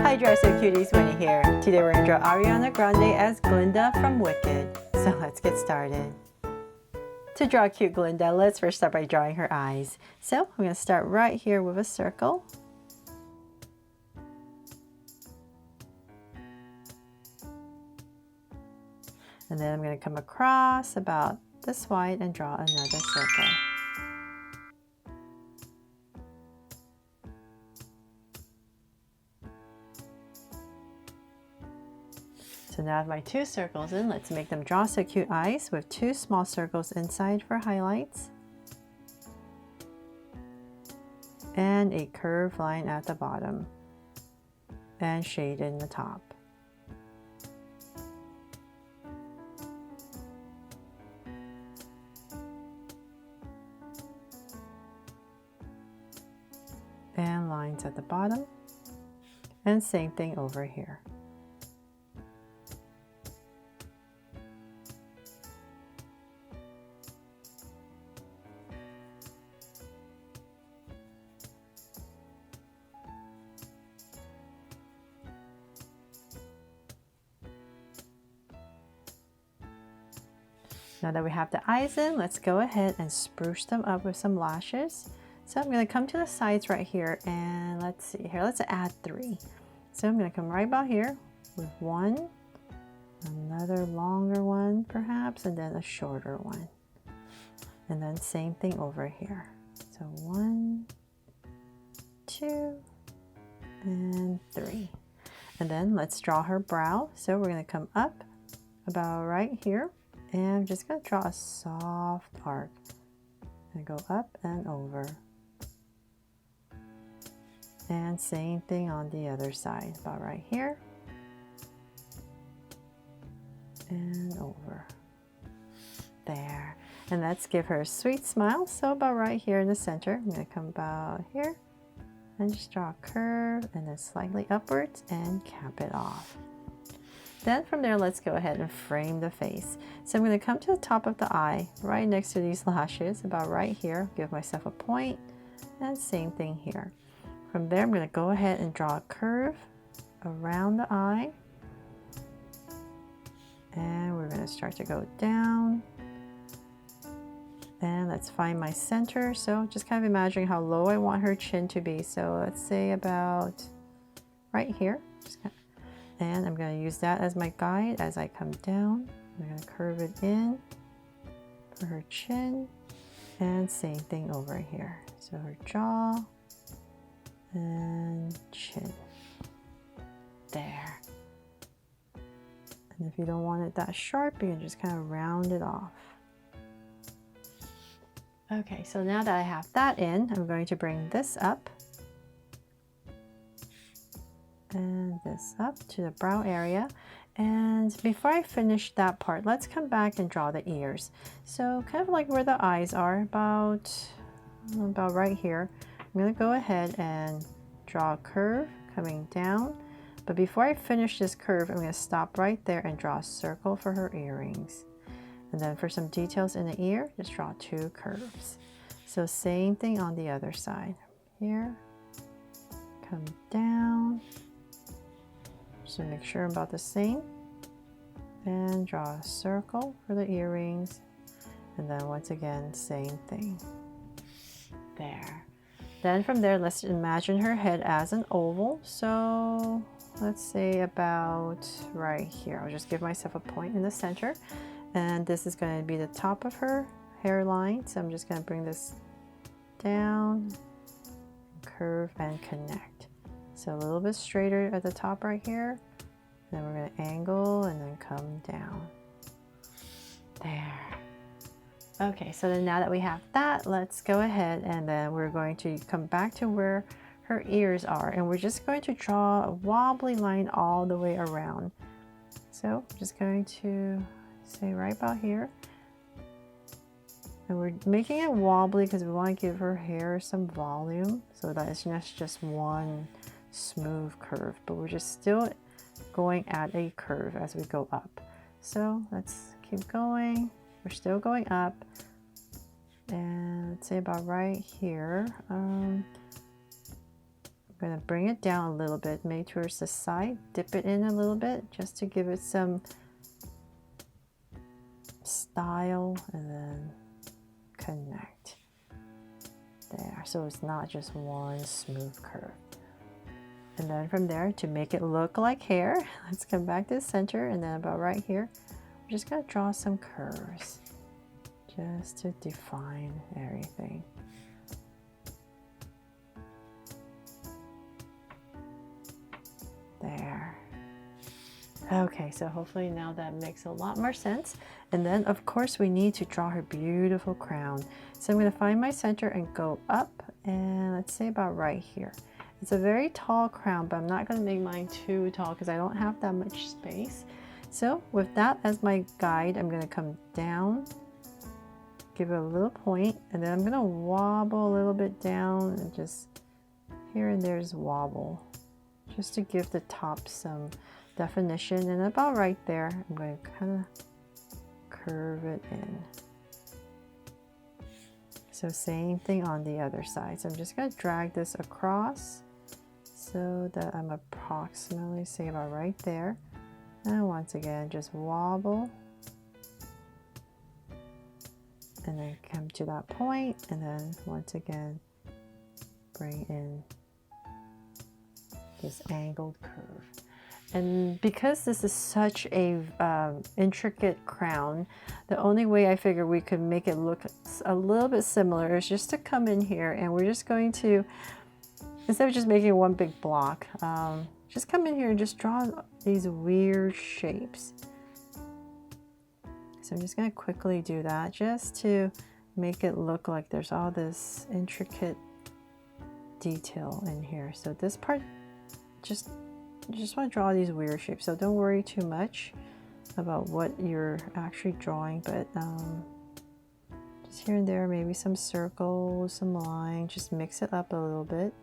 Hi Dresser Cuties, Winnie here. Today we're going to draw Ariana Grande as Glinda from Wicked. So let's get started. To draw cute Glinda, let's first start by drawing her eyes. So I'm going to start right here with a circle. And then I'm going to come across about this wide and draw another circle. So now I have my two circles in, let's make them draw so cute eyes with two small circles inside for highlights. And a curved line at the bottom. And shade in the top. And lines at the bottom. And same thing over here. Now that we have the eyes in, let's go ahead and spruce them up with some lashes. So I'm going to come to the sides right here and let's see here, let's add 3. So I'm going to come right about here with one, another longer one perhaps, and then a shorter one. And then same thing over here. So 1, 2, and 3. And then let's draw her brow. So we're going to come up about right here. And I'm just going to draw a soft arc and go up and over. And same thing on the other side, about right here and over. There. And let's give her a sweet smile. So about right here in the center, I'm going to come about here and just draw a curve and then slightly upwards and cap it off. Then from there, let's go ahead and frame the face. So I'm going to come to the top of the eye, right next to these lashes, about right here. Give myself a point, and same thing here. From there, I'm going to go ahead and draw a curve around the eye. And we're going to start to go down. And let's find my center. So just kind of imagining how low I want her chin to be. So let's say about right here. And I'm going to use that as my guide as I come down. I'm going to curve it in for her chin. And same thing over here. So her jaw and chin. There. And if you don't want it that sharp, you can just kind of round it off. Okay, so now that I have that in, I'm going to bring this up. And this up to the brow area. And before I finish that part, let's come back and draw the ears. So kind of like where the eyes are, about right here. I'm going to go ahead and draw a curve coming down. But before I finish this curve, I'm going to stop right there and draw a circle for her earrings. And then for some details in the ear, just draw 2 curves. So same thing on the other side. Here, come down. So make sure I'm about the same. And draw a circle for the earrings. And then once again, same thing. There. Then from there, let's imagine her head as an oval. So let's say about right here. I'll just give myself a point in the center. And this is going to be the top of her hairline. So I'm just going to bring this down, curve and connect. So a little bit straighter at the top right here. Then we're going to angle and then come down. There. Okay, so then now that we have that, let's go ahead and then we're going to come back to where her ears are. And we're just going to draw a wobbly line all the way around. So I'm just going to say right about here. And we're making it wobbly because we want to give her hair some volume so that it's not just one smooth curve, but we're just still going at a curve as we go up. So let's keep going. We're still going up. And let's say about right here. I'm going to bring it down a little bit, maybe towards the side, dip it in a little bit just to give it some style, and then connect there, so it's not just one smooth curve. And then from there, to make it look like hair, let's come back to the center, and then about right here, we're just going to draw some curves just to define everything. There. Okay, so hopefully now that makes a lot more sense. And then of course we need to draw her beautiful crown. So I'm going to find my center and go up, and let's say about right here. It's a very tall crown, but I'm not going to make mine too tall because I don't have that much space. So with that as my guide, I'm going to come down, give it a little point, and then I'm going to wobble a little bit down, and just here and there's wobble, just to give the top some definition. And about right there, I'm going to kind of curve it in. So same thing on the other side. So I'm just going to drag this across so that I'm approximately, say about right there. And once again, just wobble. And then come to that point, and then once again, bring in this angled curve. And because this is such a intricate crown, the only way I figure we could make it look a little bit similar is just to come in here, and we're just going to, instead of just making one big block, just come in here and just draw these weird shapes. So I'm just going to quickly do that just to make it look like there's all this intricate detail in here. So this part, you just want to draw these weird shapes, so don't worry too much about what you're actually drawing, but just here and there, maybe some circles, some lines, just mix it up a little bit.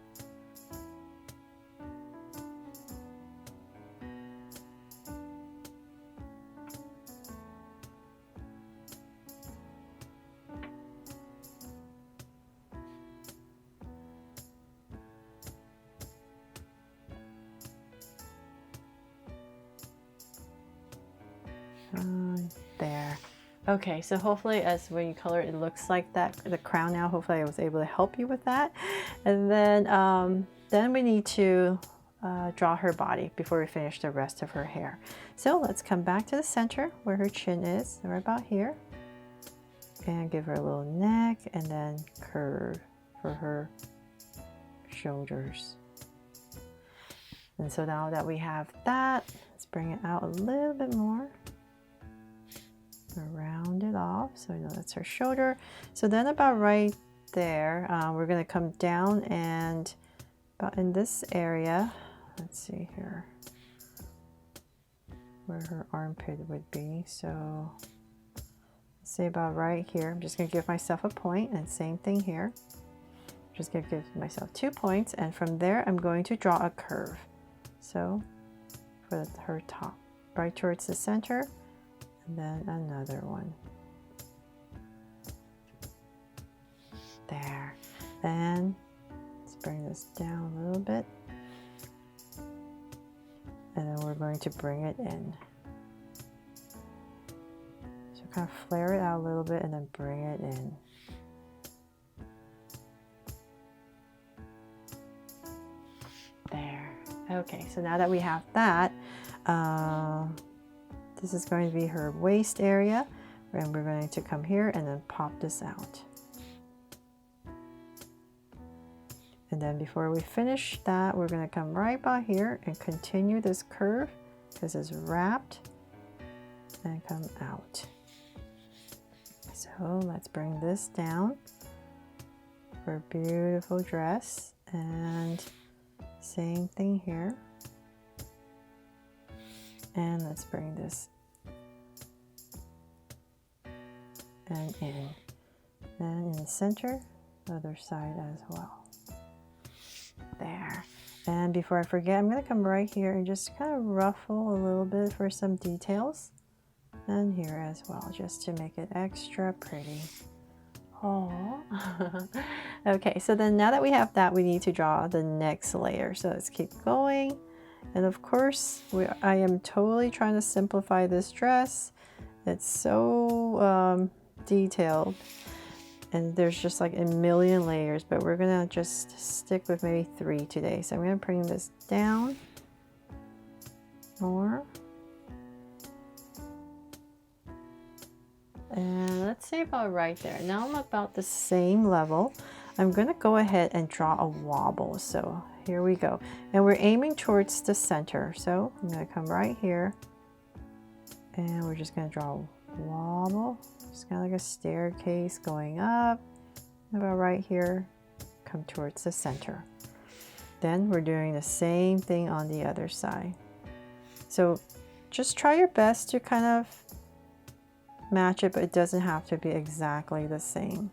There. Okay, so hopefully as when you color it, it looks like that, the crown now. Hopefully I was able to help you with that. And then we need to draw her body before we finish the rest of her hair. So let's come back to the center where her chin is, right about here, and give her a little neck, and then curve for her shoulders. And so now that we have that, let's bring it out a little bit more. Round it off so I know that's her shoulder. So then about right there, we're going to come down, and about in this area, let's see here where her armpit would be. So let's say about right here. I'm just going to give myself a point, and same thing here. I'm just going to give myself 2 points, and from there I'm going to draw a curve. So for her top, right towards the center, and then another one. There. And let's bring this down a little bit. And then we're going to bring it in. So kind of flare it out a little bit and then bring it in. There. Okay, so now that we have that, this is going to be her waist area, and we're going to come here and then pop this out. And then before we finish that, we're going to come right by here and continue this curve because it's wrapped, and come out. So let's bring this down for a beautiful dress, and same thing here. And let's bring this and in. And in the center, other side as well. There. And before I forget, I'm going to come right here and just kind of ruffle a little bit for some details. And here as well, just to make it extra pretty. Oh. Okay, so then now that we have that, we need to draw the next layer. So let's keep going. And of course, I am totally trying to simplify this dress. It's so detailed. And there's just like a million layers, but we're gonna just stick with maybe 3 today. So I'm gonna bring this down more. And let's say about right there. Now I'm about the same level. I'm gonna go ahead and draw a wobble. So here we go. And we're aiming towards the center. So I'm gonna come right here and we're just gonna draw a wobble. Just kind of like a staircase going up. About right here, come towards the center. Then we're doing the same thing on the other side. So just try your best to kind of match it, but it doesn't have to be exactly the same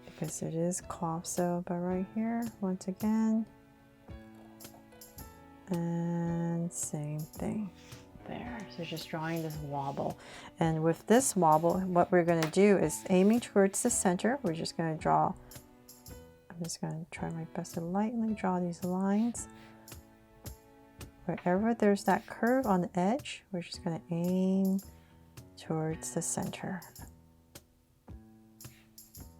because it is cloth. So about right here, once again, and same thing there. So just drawing this wobble, and with this wobble, what we're going to do is aiming towards the center. We're just going to draw, I'm just going to try my best to lightly draw these lines. Wherever there's that curve on the edge, we're just going to aim towards the center.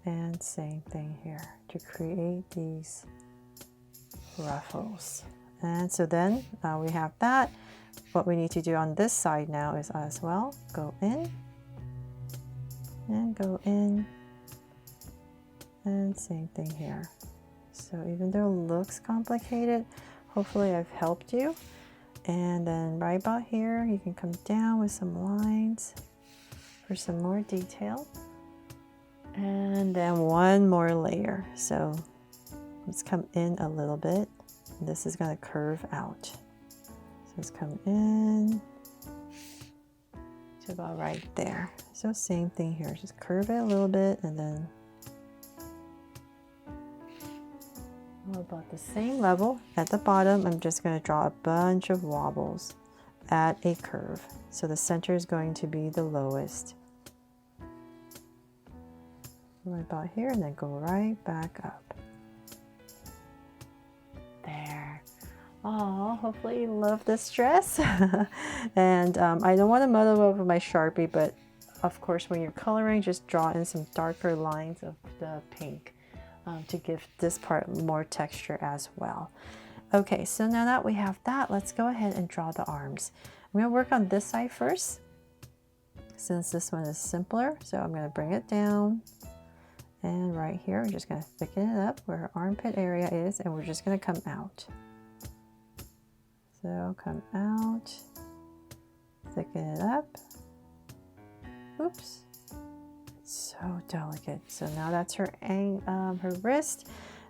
And same thing here to create these ruffles. And so then we have that. What we need to do on this side now is as well go in and go in, and same thing here. So even though it looks complicated, hopefully I've helped you. And then right about here, you can come down with some lines for some more detail. And then one more layer. So let's come in a little bit. This is going to curve out. So let's come in to about right there. So same thing here. Just curve it a little bit and then about the same level. At the bottom, I'm just going to draw a bunch of wobbles at a curve. So the center is going to be the lowest. Right about here and then go right back up. There. Oh, hopefully you love this dress. And I don't want to muddle over my Sharpie, but of course when you're coloring, just draw in some darker lines of the pink to give this part more texture as well. Okay, so now that we have that, let's go ahead and draw the arms. I'm going to work on this side first, since this one is simpler. So I'm going to bring it down. And right here, we're just going to thicken it up where our armpit area is, and we're just going to come out. So come out, thicken it up. Oops, it's so delicate. So now that's her wrist.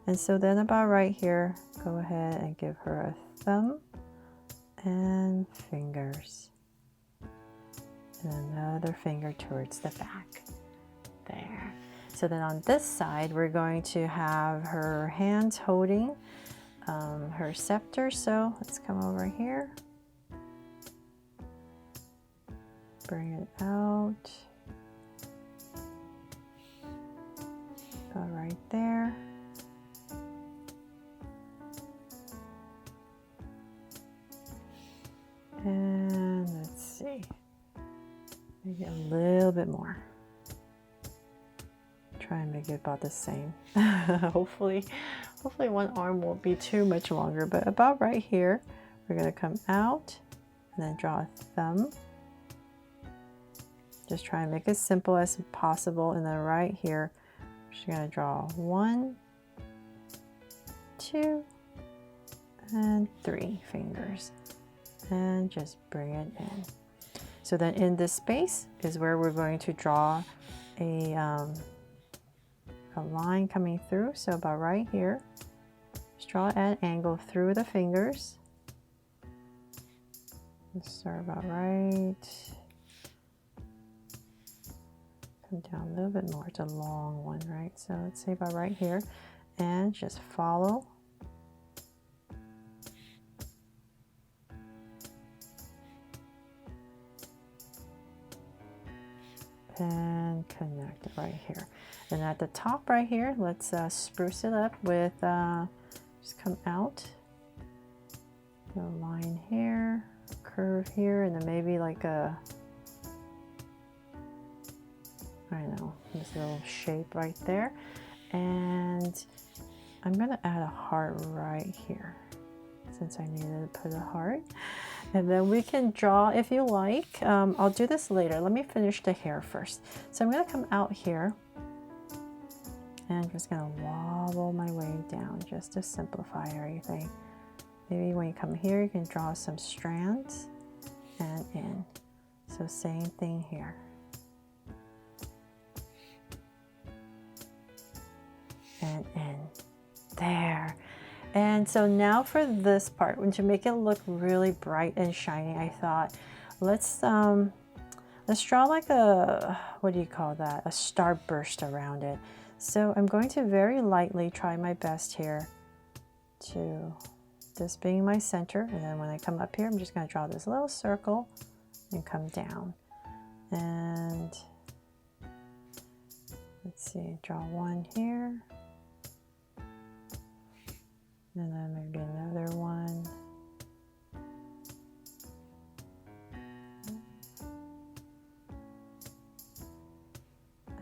And so then about right here, go ahead and give her a thumb and fingers. And another finger towards the back. There. So then on this side, we're going to have her hands holding her scepter. So let's come over here. Bring it out. Go right there. And let's see. Maybe a little bit more. Try and make it about the same. hopefully one arm won't be too much longer, but about right here, we're going to come out and then draw a thumb. Just try and make it simple as possible. And then right here, we're just going to draw 1, 2, and 3 fingers. And just bring it in. So then in this space is where we're going to draw a line coming through. So about right here, just draw at an angle through the fingers. Let's start about right. Come down a little bit more. It's a long one, right? So let's say about right here, and just follow. And and connect it right here. And at the top right here, let's spruce it up with, just come out, the line here, curve here, and then maybe like a, I don't know, this little shape right there. And I'm gonna add a heart right here, since I needed to put a heart. And then we can draw if you like. I'll do this later. Let me finish the hair first. So I'm gonna come out here and I'm just gonna wobble my way down just to simplify everything. Maybe when you come here, you can draw some strands and in. So same thing here. And in. There. And so now for this part, when to make it look really bright and shiny, I thought, let's draw like a, what do you call that? A starburst around it. So I'm going to very lightly try my best here to this being my center. And then when I come up here, I'm just going to draw this little circle and come down. And let's see, draw one here. And then maybe another one.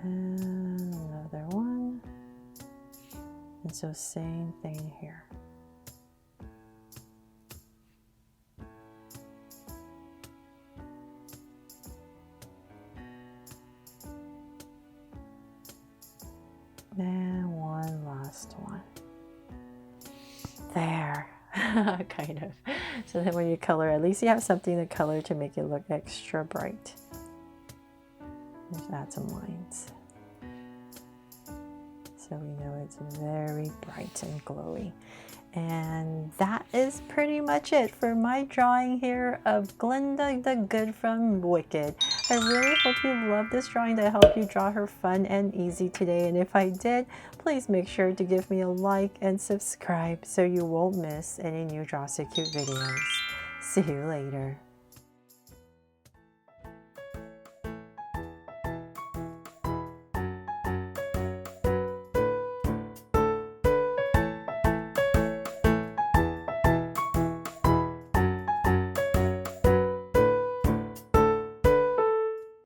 And another one. And so same thing here. And one last one. There. Kind of. So then when you color, at least you have something to color to make it look extra bright. Just add some lines. So we know it's very bright and glowy. And that is pretty much it for my drawing here of Glinda the Good from Wicked. I really hope you loved this drawing that helped you draw her fun and easy today. And if I did, please make sure to give me a like and subscribe so you won't miss any new Draw So Cute videos. See you later.